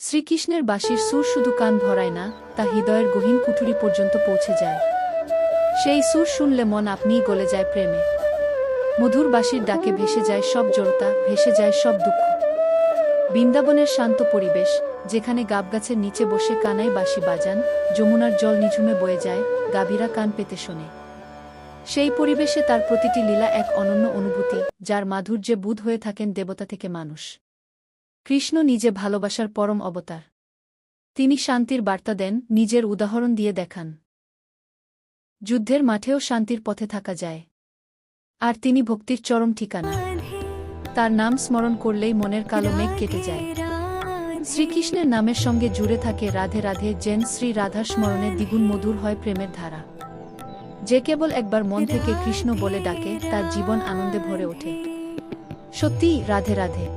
শ্রীকৃষ্ণের বাঁশির সুর শুধু কান ভরায় না, তা হৃদয়ের গহীন কুঠুরি পর্যন্ত পৌঁছে যায়। সেই সুর শুনলে মন আপনিই গলে যায় প্রেমে। মধুর বাঁশির ডাকে ভেসে যায় সব জড়তা, ভেসে যায় সব দুঃখ। বৃন্দাবনের শান্ত পরিবেশ, যেখানে গাবগাছের নিচে বসে কানাই বাঁশি বাজান, যমুনার জল নিঝুমে বয়ে যায়, গাভীরা কান পেতে শোনে। সেই পরিবেশে তার প্রতিটি লীলা এক অনন্য অনুভূতি, যার মাধুর্যে বুঁদ হয়ে থাকেন দেবতা থেকে মানুষ। কৃষ্ণ নিজে ভালোবাসার পরম অবতার। তিনি শান্তির বার্তা দেন, নিজের উদাহরণ দিয়ে দেখান। যুদ্ধের মাঠেও শান্তির পথে থাকা যায়। আর তিনি ভক্তির চরম ঠিকানা। তার নাম স্মরণ করলেই মনের কালো মেঘ কেটে যায়। শ্রীকৃষ্ণের নামের সঙ্গে জুড়ে থাকে রাধে রাধে, যেন শ্রী রাধার স্মরণে দ্বিগুণ মধুর হয় প্রেমের ধারা। যে কেবল একবার মন থেকে কৃষ্ণ বলে ডাকে, তার জীবন আনন্দে ভরে ওঠে। সত্যিই রাধে রাধে।